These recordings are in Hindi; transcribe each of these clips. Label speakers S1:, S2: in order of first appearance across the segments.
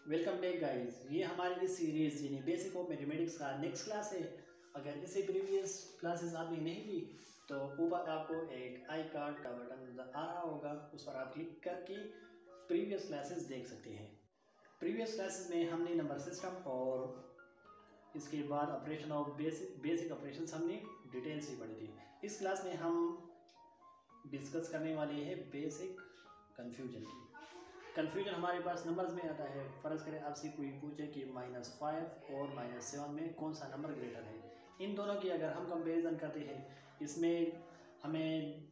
S1: Welcome back guys. ये हमारी इस सीरीज यानी बेसिक ऑफ मैथमेटिक्स का नेक्स्ट क्लास है। अगर इससे प्रीवियस क्लासेस आपने नहीं ली तो ऊपर आपको एक आई कार्ड का बटन नजर आ रहा होगा, उस पर आप क्लिक करके प्रीवियस क्लासेस देख सकते हैं। प्रीवियस क्लासेस में हमने नंबर सिस्टम और इसके बाद ऑपरेशन ऑफ बेसिक ऑपरेशंस हमने डिटेल से पढ़ी थी। इस क्लास में हम डिस्कस करने वाले हैं बेसिक कन्फ्यूजन की। कन्फ्यूजन हमारे पास नंबर्स में आता है। फ़र्ज़ करें आपसे कोई पूछे कि -5 और -7 में कौन सा नंबर ग्रेटर है। इन दोनों की अगर हम कंपैरिजन करते हैं, इसमें हमें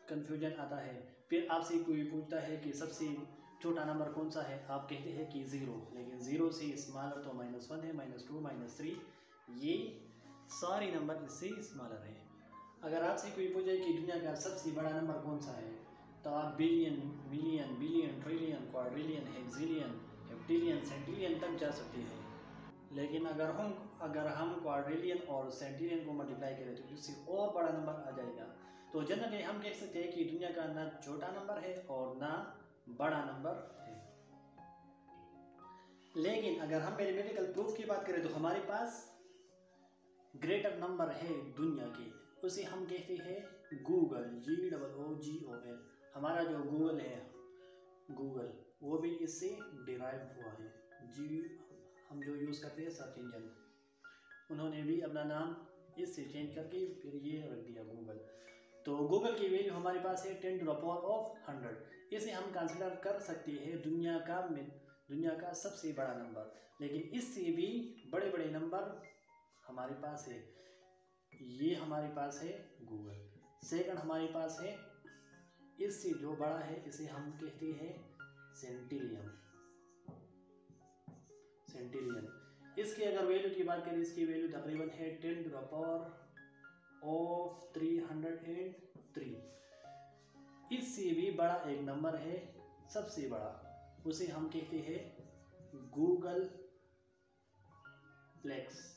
S1: कन्फ्यूजन आता है। फिर आपसे कोई पूछता है कि सबसे छोटा नंबर कौन सा है, आप कहते हैं कि 0, लेकिन 0 से स्मॉलर तो -1 है, -2, -3, ये सारे नंबर इससे स्मॉलर है। अगर आपसे कोई पूछे कि दुनिया का सबसे बड़ा नंबर कौन सा है, तो आप billion, million, billion, trillion, quadrillion, hexillion, heptillion, centillion तक जा सकते हैं। लेकिन अगर हम क्वाड्रिलियन और सेंटिलियन को मल्टीप्लाई करें तो इससे और बड़ा नंबर आ जाएगा। तो जनरली हम कह सकते हैं कि दुनिया का ना छोटा नंबर है और ना बड़ा नंबर है। लेकिन अगर हम मैथमेटिकल प्रूफ की बात करें तो हमारे पास ग्रेटर नंबर है दुनिया के, उसे हम कहते हैं गूगल, GOOGL। हमारा जो गूगल है, गूगल, वो भी इससे डिराइव हुआ है। जी, हम जो यूज़ करते हैं सर्च इंजन, उन्होंने भी अपना नाम इससे चेंज करके फिर ये रख दिया गूगल। तो गूगल की वैल्यू हमारे पास है 10⁻100। इसे हम कंसिडर कर सकते हैं दुनिया का सबसे बड़ा नंबर। लेकिन इससे भी बड़े बड़े नंबर हमारे पास है। ये हमारे पास है गूगल। सेकंड हमारे पास है, इससे जो बड़ा है इसे हम कहते हैं सेंटिलियन। इसकी अगर वैल्यू की बात करें, इसकी वैल्यू तकरीबन है 10⁻303। इससे भी बड़ा एक नंबर है, सबसे बड़ा, उसे हम कहते हैं गूगल प्लेक्स।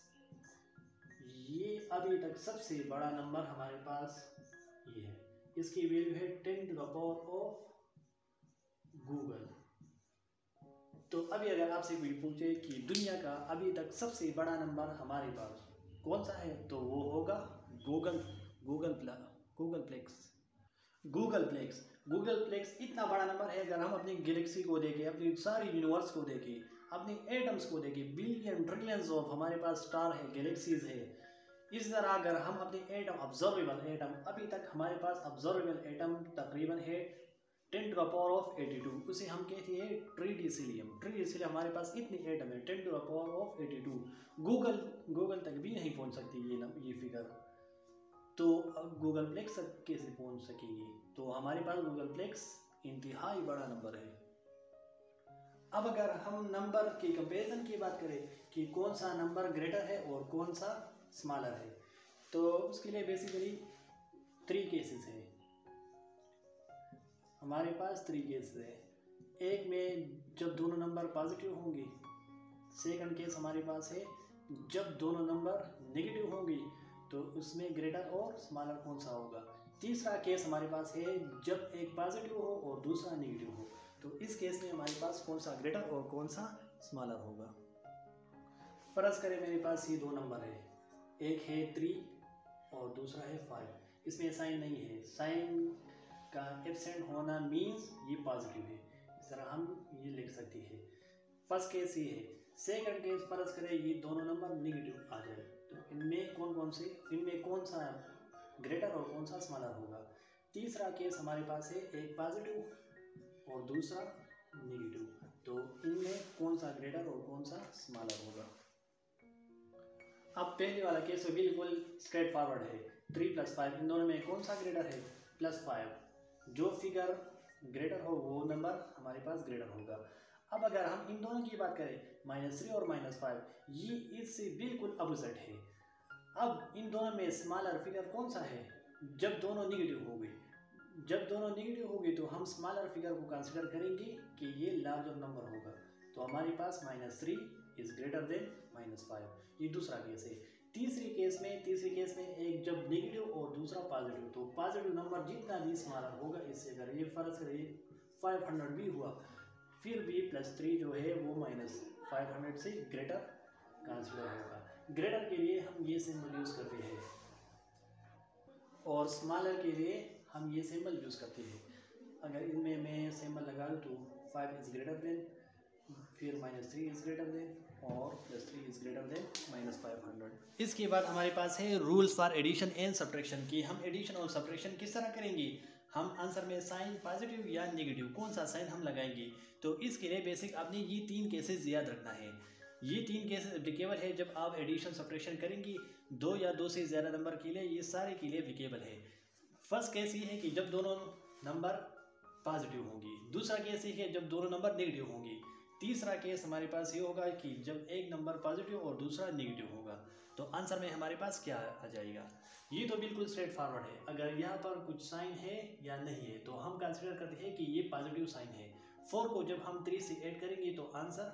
S1: ये अभी तक सबसे बड़ा नंबर हमारे पास ये है। इसकी वैल्यू है 10⁻⁴ गूगल। तो अभी अगर आपसे कोई पूछे कि दुनिया का अभी तक सबसे बड़ा नंबर हमारे पास कौन सा है, तो वो होगा गूगल प्लेक्स इतना बड़ा नंबर है। अगर हम अपनी गैलेक्सी को देखें, अपनी सारी यूनिवर्स को देखें, अपने एटम्स को देखें, बिलियन ट्रिलियंस ऑफ हमारे पास स्टार है, गैलेक्सीज है। इस तरह अगर हम अपने एटम, ऑब्जर्वेबल एटम, अभी तक हमारे पास ऑब्जर्वेबल एटम तकरीबन है 10⁻82। उसे हम कहते हैं ट्रीडिसिलियम। हमारे पास इतने एटम है 10⁻82। गूगल तक भी नहीं पहुंच सकती ये फिगर। तो अब गूगल प्लेक्स तक कैसे पहुंच सकेंगे? तो हमारे पास गूगल प्लेक्स इंतहाई बड़ा नंबर है। अब अगर हम नंबर की कंपैरिजन की बात करें कि कौन सा नंबर ग्रेटर है और कौन सा स्मॉलर है, तो उसके लिए बेसिकली 3 केसेस हैं। हमारे पास 3 केसेस है। एक में जब दोनों नंबर पॉजिटिव होंगे, सेकंड केस हमारे पास है जब दोनों नंबर नेगेटिव होंगे, तो उसमें ग्रेटर और स्मॉलर कौन सा होगा। तीसरा केस हमारे पास है जब एक पॉजिटिव हो और दूसरा नेगेटिव हो, तो इस केस में हमारे पास कौन सा ग्रेटर और कौन सा स्मॉलर होगा। फर्ज करें मेरे पास ये 2 नंबर है, एक है 3 और दूसरा है 5। इसमें साइन नहीं है, साइन का एब्सेंट होना मीन्स ये पॉजिटिव है। इस तरह हम ये लिख सकते हैं। फर्स्ट केस ये है। सेकंड केस फर्ज करें ये दोनों नंबर नेगेटिव आ जाए, तो इनमें कौन सा ग्रेटर और कौन सा स्मॉलर होगा। तीसरा केस हमारे पास है एक पॉजिटिव और दूसरा नेगेटिव, तो इनमें कौन सा ग्रेटर और कौन सा स्मॉलर होगा। अब पहले वाला केस बिल्कुल स्ट्रेट फॉरवर्ड है। 3 + 5, इन दोनों में कौन सा ग्रेटर है? +5। जो फिगर ग्रेटर हो वो नंबर हमारे पास ग्रेटर होगा। अब अगर हम इन दोनों की बात करें, -3 और -5, ये इससे बिल्कुल अपोजिट है। अब इन दोनों में स्मॉलर फिगर कौन सा है? जब दोनों नेगेटिव होंगे तो हम स्मॉलर फिगर को कंसिडर करेंगे कि ये लार्जर नंबर होगा। तो हमारे पास -3 इज ग्रेटर देन -5। ये दूसरा केस है। तीसरे केस में एक जब नेगेटिव और दूसरा पॉजिटिव, तो पॉजिटिव नंबर जितना भी स्मॉलर होगा इससे, अगर ये फर्ज करिए 500 भी हुआ, फिर भी +3 जो है वो -500 से ग्रेटर कंसिडर होगा। ग्रेटर के लिए हम ये सिंबल यूज़ करते हैं और स्मॉलर के लिए हम ये सिंबल यूज़ करते हैं। अगर इनमें मैं सिंबल लगा दूँ तो 5 इज़ ग्रेटर देन, फिर -3 इज़ ग्रेटर देन और +3 इज़ ग्रेटर देन -500। इसके बाद हमारे पास है rules for addition and subtraction की हम एडिशन और सब्ट्रैक्शन किस तरह करेंगे। हम आंसर में साइन पॉजिटिव या नेगेटिव कौन सा साइन हम लगाएंगे। तो इसके लिए बेसिक आपने ये 3 केसेस याद रखना है। ये 3 केसेस एप्लीकेबल है जब आप एडिशन सब्ट्रैक्शन करेंगे 2 या 2 से ज़्यादा नंबर के लिए, ये सारे के लिए एप्लीकेबल है। फर्स्ट केस ये है कि जब दोनों नंबर पॉजिटिव होंगी, दूसरा केस ये है जब दोनों नंबर नेगेटिव होंगी, तीसरा केस हमारे पास ये होगा कि जब एक नंबर पॉजिटिव और दूसरा नेगेटिव होगा। तो आंसर में हमारे पास क्या आ जाएगा। ये तो बिल्कुल स्ट्रेट फॉरवर्ड है। अगर यहाँ पर कुछ साइन है या नहीं है तो हम कंसिडर करते हैं कि ये पॉजिटिव साइन है। 4 को जब हम 3 से ऐड करेंगे तो आंसर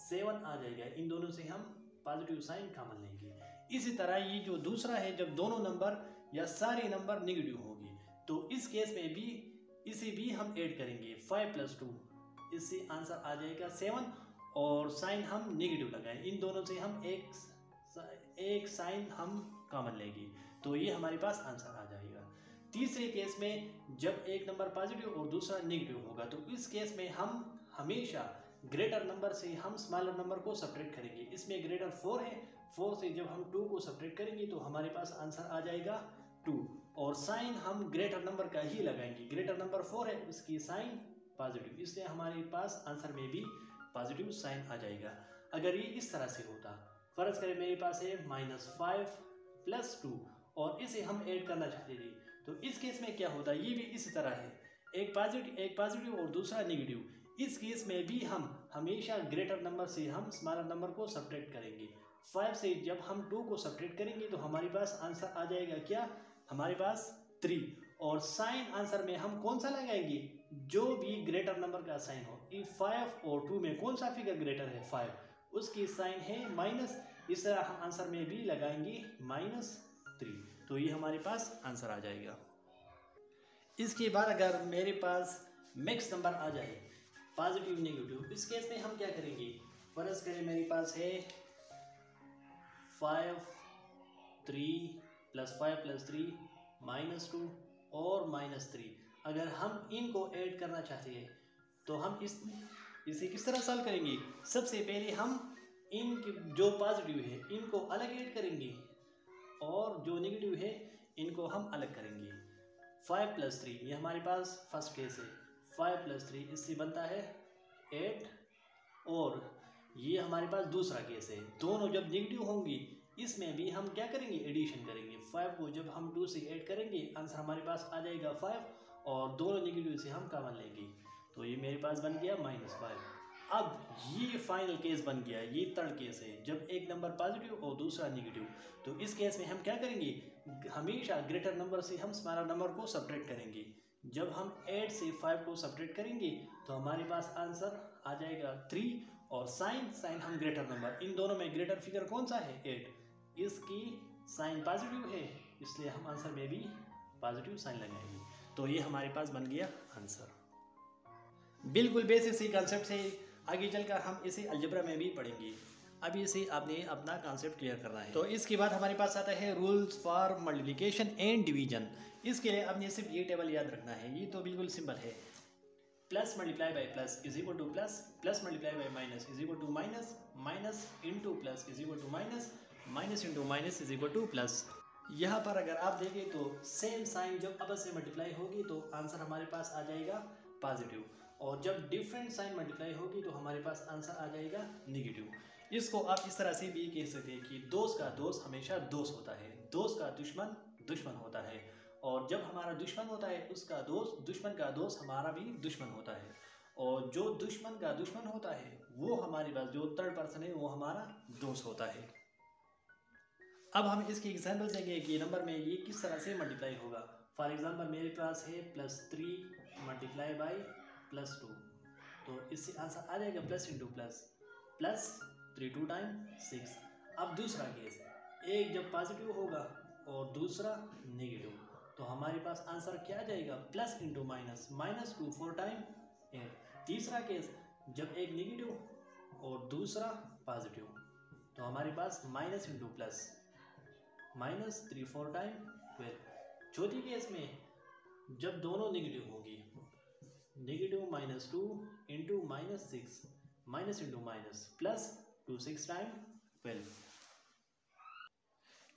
S1: 7 आ जाएगा। इन दोनों से हम पॉजिटिव साइन कॉमन लेंगे। इसी तरह ये जो दूसरा है जब दोनों नंबर या सारे नंबर नेगेटिव होंगे तो इस केस में भी इसे भी हम ऐड करेंगे 5 + 2, इससे आंसर आ जाएगा 7 और साइन हम नेगेटिव लगाएं। इन दोनों से हम एक साइन हम कॉमन लेंगे तो ये हमारे पास आंसर आ जाएगा। तीसरे केस में जब एक नंबर पॉजिटिव और दूसरा नेगेटिव होगा तो इस केस में हम हमेशा ग्रेटर नंबर से हम स्मॉलर नंबर को सब्ट्रैक्ट करेंगे। इसमें ग्रेटर 4 है, 4 से जब हम 2 को सब्ट्रैक्ट करेंगे तो हमारे पास आंसर आ जाएगा 2 और साइन हम ग्रेटर नंबर का ही लगाएंगे। ग्रेटर नंबर 4 है, उसकी साइन पॉजिटिव, इसलिए हमारे पास आंसर में भी पॉजिटिव साइन आ जाएगा। अगर ये इस तरह से होता, फर्ज करें मेरे पास है -5 + 2 और इसे हम ऐड करना चाहते थे तो इस केस में क्या होता, ये भी इसी तरह है, एक पॉजिटिव और दूसरा नेगेटिव। इस केस में भी हम हमेशा ग्रेटर नंबर से हम स्मॉलर नंबर को सब्ट्रैक्ट करेंगे। 5 से जब हम 2 को सब्ट्रैक्ट करेंगे तो हमारे पास आंसर आ जाएगा क्या, हमारे पास 3 और साइन आंसर में हम कौन सा लगाएंगे, जो भी ग्रेटर नंबर का साइन हो। इस 5 और 2 में कौन सा फिगर ग्रेटर है, 5, उसकी साइन है माइनस, इस तरह हम आंसर में भी लगाएंगे -3 तो ये हमारे पास आंसर आ जाएगा। इसके बाद अगर मेरे पास मिक्स नंबर आ जाए पॉजिटिव नेगेटिव, इस केस में हम क्या करेंगे। फर्ज करें मेरे पास है 5 3 + 5 + 3 -2 और -3। अगर हम इनको ऐड करना चाहते हैं तो हम इसे किस तरह सॉल्व करेंगे। सबसे पहले हम इन जो पॉजिटिव है इनको अलग ऐड करेंगे और जो नेगेटिव है इनको हम अलग करेंगे। 5 + 3 ये हमारे पास फर्स्ट केस है, 5 + 3 इससे बनता है 8 और ये हमारे पास दूसरा केस है। दोनों जब नेगेटिव होंगी इसमें भी हम क्या करेंगे, एडिशन करेंगे। 5 को जब हम 2 से ऐड करेंगे आंसर हमारे पास आ जाएगा 5 और दोनों नेगेटिव से हम कॉमन लेंगे तो ये मेरे पास बन गया -5। अब ये फाइनल केस बन गया, ये थर्ड केस है जब एक नंबर पॉजिटिव और दूसरा नेगेटिव। तो इस केस में हम क्या करेंगे, हमेशा ग्रेटर नंबर से हम स्मॉलर नंबर को सब्ट्रैक्ट करेंगे। जब हम 8 से 5 को सब्ट्रैक्ट करेंगे तो हमारे पास आंसर आ जाएगा 3 और साइन हम ग्रेटर नंबर, इन दोनों में ग्रेटर फिगर कौन सा है 8, इसकी साइन पॉजिटिव है इसलिए हम आंसर में भी पॉजिटिव साइन लगाएंगे तो ये हमारे पास बन गया आंसर। बिल्कुल बेसिक सी कॉन्सेप्ट से आगे चलकर हम इसे अलजेब्रा में भी पढ़ेंगे। अभी इसे आपने अपना कॉन्सेप्ट क्लियर करना है। तो इसके बाद हमारे पास आता है rules for multiplication and division. इसके लिए आपने सिर्फ ये टेबल याद रखना है, ये तो बिल्कुल सिंपल है। Plus multiply by plus is equal to plus, plus multiply by minus is equal to minus, minus into plus is equal to minus, minus into minus is equal to plus. यहाँ पर अगर आप देखें तो सेम साइन जब आपस से मल्टीप्लाई होगी तो आंसर हमारे पास आ जाएगा पॉजिटिव और जब डिफरेंट साइन मल्टीप्लाई होगी तो हमारे पास आंसर आ जाएगा नेगेटिव। इसको आप इस तरह से भी कह सकते हैं कि दोस्त का दोस्त हमेशा दोस्त होता है, दोस्त का दुश्मन दुश्मन होता है और जब हमारा दुश्मन होता है उसका दोस्त, दुश्मन का दोस्त हमारा भी दुश्मन होता है और जो दुश्मन का दुश्मन होता है वो हमारे पास जो थर्ड पर्सन है वो हमारा दोस्त होता है। अब हम इसकी एग्जाम्पल देंगे कि नंबर में ये किस तरह से मल्टीप्लाई होगा। फॉर एग्जाम्पल मेरे पास है +3 मल्टीप्लाई बाई +2 तो इससे आंसर आ जाएगा plus into plus, plus 3 2 time 6। अब दूसरा केस, एक जब पॉजिटिव होगा और दूसरा नेगेटिव तो हमारे पास आंसर क्या आ जाएगा प्लस इंटू माइनस, -2 4 टाइम 8। तीसरा केस जब एक नेगेटिव और दूसरा पॉजिटिव, तो हमारे पास माइनस इंटू प्लस, -3 4 टाइम 12। चौथी केस में जब दोनों नेगेटिव होंगी, negative -2 into -6, minus into minus plus 2 6 time 12।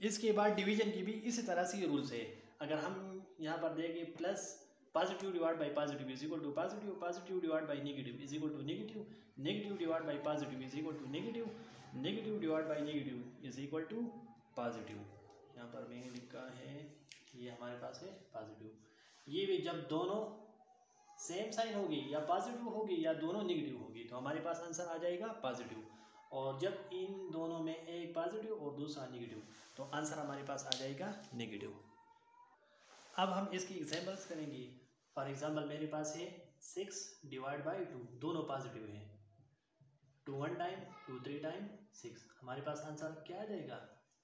S1: इसके बाद डिवीजन की भी इसी तरह से रूल्स है। अगर हम यहाँ पर देखें plus positive divide by positive is equal to positive, positive divide by negative is equal to negative, negative divide by positive is equal to negative, negative divide by negative is equal to positive. यहाँ पर मैंने लिखा है, ये हमारे पास है पॉजिटिव। ये भी जब दोनों सेम साइन होगी या पॉजिटिव होगी या दोनों नेगेटिव होगी तो हमारे पास आंसर आ जाएगा पॉजिटिव। और जब इन दोनों में एक पॉजिटिव और दूसरा नेगेटिव तो आंसर हमारे पास आ जाएगा नेगेटिव। अब हम इसकी एग्जांपल्स करेंगे। फॉर एग्जांपल मेरे पास है 6 डिवाइड बाई 2, दोनों पॉजिटिव हैं। 2 1 टाइम 2 3 टाइम 6, हमारे पास आंसर क्या आ जाएगा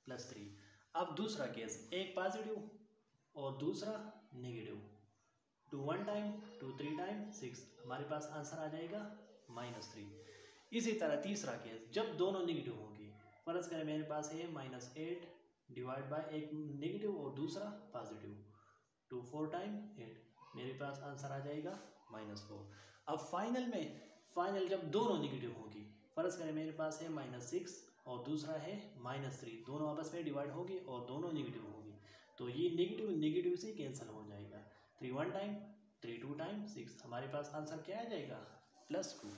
S1: +3। अब दूसरा केस, एक पॉजिटिव और दूसरा नेगेटिव, 2 1 टाइम 2 3 टाइम 6, हमारे पास आंसर आ जाएगा -3। इसी तरह तीसरा केस, जब दोनों नेगेटिव होंगी, फर्ज करें मेरे पास है -8 डिवाइड बाई एक नेगेटिव और दूसरा पॉजिटिव, 2 4 टाइम 8, मेरे पास आंसर आ जाएगा -4। अब फाइनल जब दोनों नेगेटिव होगी, फर्ज करें मेरे पास है -6 और दूसरा है -3, दोनों आपस में डिवाइड होगी और दोनों नेगेटिव होगी, तो ये नेगेटिव नेगेटिव से कैंसिल हो जाएगा। 3 1 टाइम 3 2 टाइम 6, हमारे पास आंसर क्या आ जाएगा +2।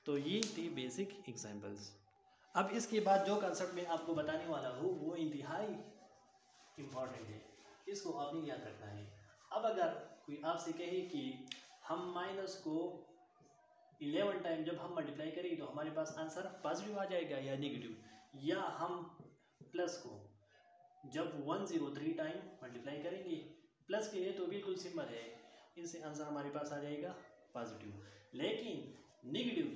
S1: तो ये थी बेसिक एग्जांपल्स। अब इसके बाद जो कंसेप्ट मैं आपको बताने वाला हूँ वो इंतहाई इम्पॉर्टेंट है, इसको आपने याद रखना है। अब अगर कोई आपसे कहे कि हम माइनस को 11 टाइम जब हम मल्टीप्लाई करेंगे तो हमारे पास आंसर पॉजिटिव आ जाएगा या नेगेटिव, या हम प्लस को जब 103 टाइम मल्टीप्लाई करेंगे, प्लस के लिए तो बिल्कुल सिंपल है, इनसे आंसर हमारे पास आ जाएगा पॉजिटिव। लेकिन नेगेटिव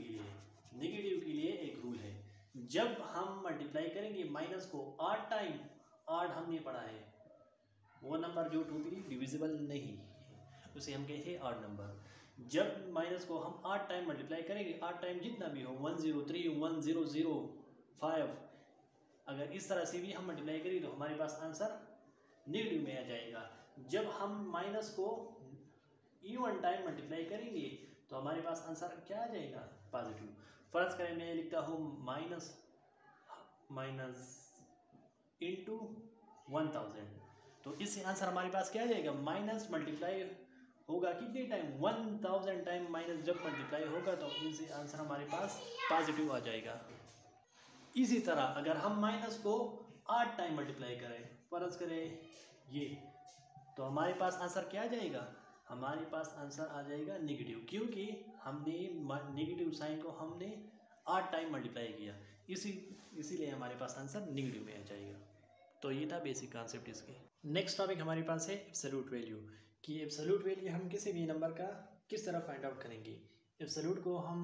S1: के लिए एक रूल है, जब हम मल्टीप्लाई करेंगे माइनस को 8 टाइम, 8 हमने पढ़ा है वो नंबर जो 2 3 डिविजिबल नहीं, उसे हम कहते हैं ऑड नंबर। जब माइनस को हम 8 टाइम मल्टीप्लाई करेंगे, 8 टाइम जितना भी हो, 103 1005, अगर इस तरह से भी हम मल्टीप्लाई करेंगे तो हमारे पास आंसर नेगेटिव में आ जाएगा। जब हम माइनस को इवन टाइम मल्टीप्लाई करेंगे तो हमारे पास आंसर क्या आ जाएगा पॉजिटिव। फर्ज करें मैं लिखता हूँ माइनस इंटू 1000, तो इससे आंसर हमारे पास क्या आ जाएगा, माइनस मल्टीप्लाई होगा कितने टाइम 1000 टाइम, माइनस जब मल्टीप्लाई होगा तो इससे आंसर हमारे पास पॉजिटिव आ जाएगा। इसी तरह अगर हम माइनस को 8 टाइम मल्टीप्लाई करें, फर्ज करें ये, तो हमारे पास आंसर क्या आ जाएगा, हमारे पास आंसर आ जाएगा नेगेटिव, क्योंकि हमने नेगेटिव साइन को हमने 8 टाइम मल्टीप्लाई किया, इसीलिए हमारे पास आंसर नेगेटिव में आ जाएगा। तो ये था बेसिक कॉन्सेप्ट इसके। नेक्स्ट टॉपिक हमारे पास है एब्सोल्यूट वैल्यू, कि एब्सोल्यूट वैल्यू हम किसी भी नंबर का किस तरह फाइंड आउट करेंगे। एब्सोल्यूट को हम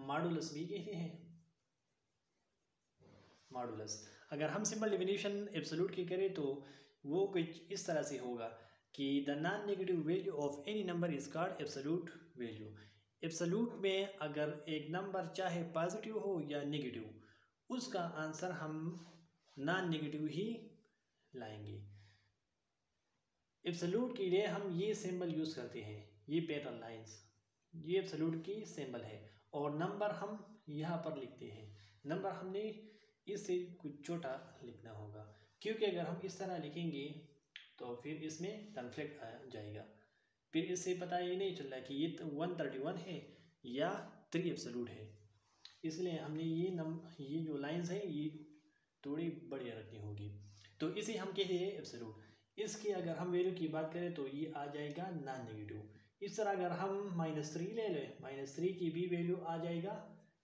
S1: मॉडुलस भी कहते हैं, मॉडुलस। अगर हम सिंपल डेफिनेशन एब्सोल्यूट की करें तो वो कुछ इस तरह से होगा कि the non negative value of any number is called absolute value. Absolute में अगर एक नंबर चाहे पॉजिटिव हो या नेगेटिव, उसका आंसर हम नॉन नेगेटिव ही लाएंगे। एब्सोल्यूट के लिए हम ये सिंबल यूज़ करते हैं, ये पैरेलल लाइंस, ये एब्सोल्यूट की सिंबल है, और नंबर हम यहाँ पर लिखते हैं। नंबर हमने इससे कुछ छोटा लिखना होगा, क्योंकि अगर हम इस तरह लिखेंगे तो फिर इसमें कन्फ्लिक्ट आ जाएगा, फिर इससे पता ही नहीं चल रहा कि ये 131 है या 3 एब्सोल्यूट है। इसलिए हमने ये जो लाइंस हैं ये थोड़ी बड़ी रखनी होगी, तो इसे हम कहते हैं एब्सोल्यूट। इसकी अगर हम वैल्यू की बात करें तो ये आ जाएगा नॉन नेगेटिव। इस तरह अगर हम -3 ले लें, -3 की भी वैल्यू आ जाएगा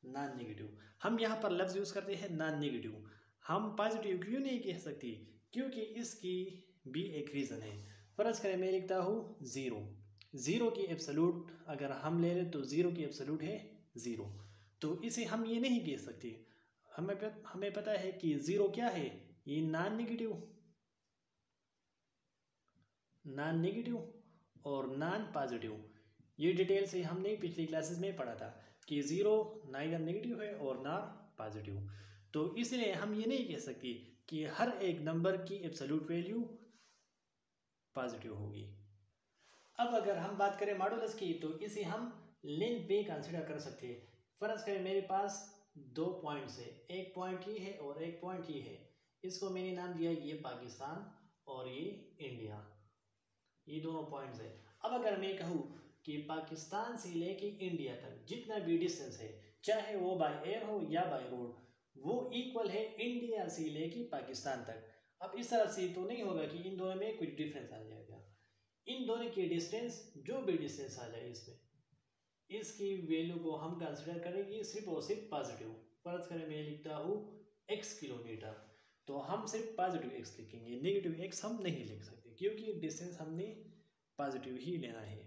S1: नॉन नेगेटिव। हम यहाँ पर लफ्ज़ यूज़ करते हैं नॉन नेगेटिव, हम पॉजिटिव क्यों नहीं कह सकते, क्योंकि इसकी भी एक रीज़न है। फ़र्ज़ करें मैं लिखता हूँ 0 की एब्सोल्यूट अगर हम ले लें तो 0 की एब्सोल्यूट है 0, तो इसे हम ये नहीं कह सकते। हमें पता है कि 0 क्या है, ये नॉन नेगेटिव और नॉन पॉजिटिव। ये डिटेल से हमने पिछली क्लासेस में पढ़ा था। कि ज़ीरो नाइदर नेगेटिव है और ना पॉजिटिव। तो इसलिए हम ये नहीं कह सकते कि हर एक नंबर की एब्सोल्यूट वैल्यू पॉजिटिव होगी। अब अगर हम बात करें मॉडुलस की तो इसे हम लेंथ पे कंसिडर कर सकते हैं। फर्ज करें मेरे पास दो पॉइंट्स है, एक पॉइंट ये है और एक पॉइंट ये है। इसको मैंने नाम दिया ये पाकिस्तान और ये इंडिया, ये दोनों पॉइंट्स है। अब अगर मैं कहूँ कि पाकिस्तान से लेके इंडिया तक जितना भी डिस्टेंस है, चाहे वो बाय एयर हो या बाय रोड, वो इक्वल है इंडिया से लेके पाकिस्तान तक। अब इस तरह से तो नहीं होगा कि इन दोनों में कुछ डिफरेंस आ जाएगा। इन दोनों की डिस्टेंस, जो भी डिस्टेंस आ जाए इसमें, इसकी वैल्यू को हम कंसिडर करेंगे सिर्फ और सिर्फ पॉजिटिव। फर्ज करें मैं लिखता हूँ x किलोमीटर, तो हम सिर्फ पॉजिटिव x लिखेंगे, नेगेटिव x हम नहीं लिख सकते क्योंकि डिस्टेंस हमने पॉजिटिव ही लेना है।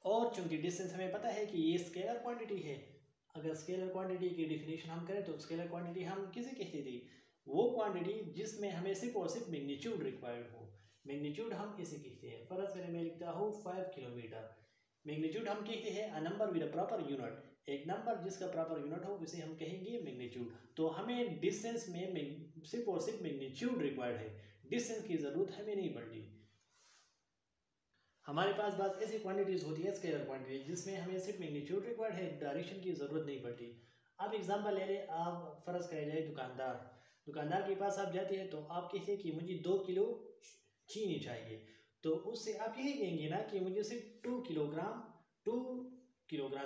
S1: और चूंकि डिस्टेंस हमें पता है कि ये स्केलर क्वांटिटी है, अगर स्केलर क्वांटिटी की डिफिनेशन हम करें तो स्केलर क्वांटिटी हम किसे कहते थे, वो क्वांटिटी जिसमें हमें सिर्फ और सिर्फ मैग्नीट्यूड रिक्वायर्ड हो, मैग्नीट्यूड हम इसे कहते हैं। फर्ज करें मैं लिखता हूँ 5 किलोमीटर, मैग्नीट्यूड हम कहते हैं a number with a proper unit, एक नंबर जिसका प्रॉपर यूनिट हो उसे हम कहेंगे मैग्नीट्यूड। तो हमें डिस्टेंस में सिर्फ और सिर्फ मैग्नीट्यूड रिक्वायर्ड है, डिस्टेंस की जरूरत हमें नहीं पड़ती। हमारे पास बस ऐसी क्वांटिटीज होती है स्केलर क्वांटिटी जिसमें हमें सिर्फ मैग्नीट्यूड रिक्वायर्ड है, डायरेक्शन की जरूरत नहीं पड़ती। अब एग्जांपल ले लें, आप फर्ज करें जाए दुकानदार के पास आप जाते हैं तो आप कहते हैं कि मुझे 2 किलो चीनी चाहिए, तो उससे आप यही कहेंगे ना कि मुझे सिर्फ 2 किलोग्राम,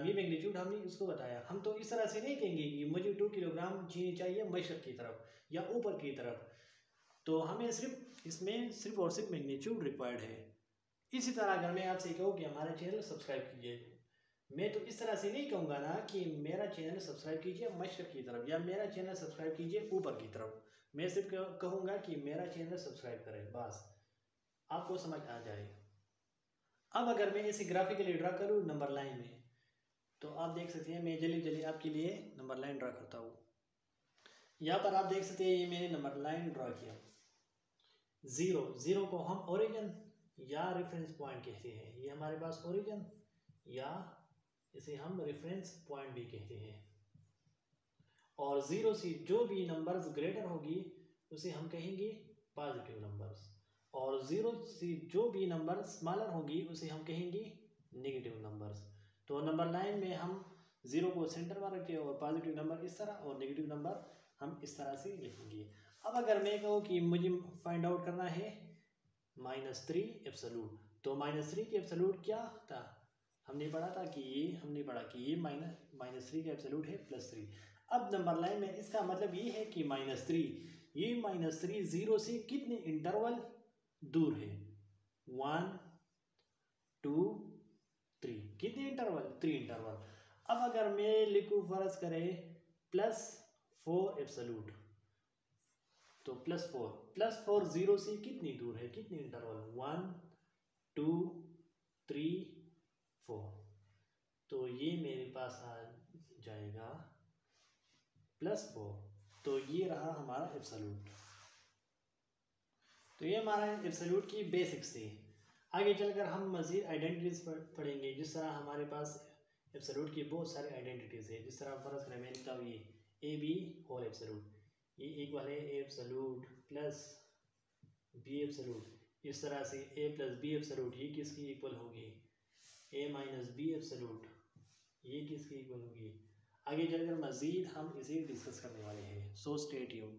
S1: ये मैग्नीट्यूड हमने इसको बताया। हम तो इस तरह से नहीं कहेंगे कि मुझे 2 किलोग्राम चीनी चाहिए मशरक की तरफ या ऊपर की तरफ, तो हमें सिर्फ इसमें सिर्फ और सिर्फ मैग्नीट्यूड रिक्वायर्ड है। इसी तरह अगर मैं आपसे कहूँ कि हमारा चैनल सब्सक्राइब कीजिए, मैं तो इस तरह से नहीं कहूँगा ना कि मेरा चैनल सब्सक्राइब कीजिए मशरक की तरफ या मेरा चैनल सब्सक्राइब कीजिए ऊपर की तरफ, मैं सिर्फ कहूँगा कि मेरा चैनल सब्सक्राइब करें, बस आपको समझ आ जाए। अब अगर मैं इसे ग्राफिकली ड्रा करूँ नंबर लाइन में, तो आप देख सकते हैं, मैं जल्दी जल्दी आपके लिए नंबर लाइन ड्रा करता हूँ। यहाँ पर आप देख सकते हैं ये मैंने नंबर लाइन ड्रा किया। ज़ीरो को हम ओरिजिन या रेफरेंस पॉइंट कहते हैं, ये हमारे पास ओरिजिन या इसे हम रेफरेंस पॉइंट भी कहते हैं। और ज़ीरो से जो भी नंबर्स ग्रेटर होगी उसे हम कहेंगे पॉजिटिव नंबर्स, और ज़ीरो से जो भी नंबर स्मॉलर होगी उसे हम कहेंगे नेगेटिव नंबर्स। तो नंबर लाइन में हम ज़ीरो को सेंटर में रखते हैं और पॉजिटिव नंबर इस तरह और नेगेटिव नंबर हम इस तरह से लिखेंगे। अब अगर मैं कहूँ कि मुझे फाइंड आउट करना है -3 एब्सोल्यूट, तो -3 की एब्सोल्यूट क्या था, हमने पढ़ा कि ये -3 का एब्सोल्यूट है +3। अब नंबर लाइन में इसका मतलब ये है कि -3 ज़ीरो से कितने इंटरवल दूर है, 1 2 3, कितने इंटरवल, 3 इंटरवल। अब अगर मैं लिखूँ फर्ज करें +4 एब्सोल्यूट, तो +4 ज़ीरो से कितनी दूर है, कितने इंटरवल, 1 2 3 4, तो ये मेरे पास आ जाएगा +4। तो ये रहा हमारा एब्सोल्यूट। तो ये हमारा एब्सोल्यूट की बेसिक्स थी। आगे चलकर हम मज़ीद आइडेंटिटीज पढ़ेंगे, जिस तरह हमारे पास एब्सोल्यूट की बहुत सारी आइडेंटिटीज है। जिस तरह फर्ज करें मैं लिखता हूँ ये AB होल एब्सोल्यूट, ये इक्वल है A absolute plus B absolute. इस तरह से A प्लस B एब्सोल्यूट ये किसकी इक्वल होगी, A माइनस B एब्सोल्यूट ये किसकी इक्वल होगी। आगे चलकर मज़ीद हम इसे डिस्कस करने वाले हैं, सो स्टे ट्यून्ड।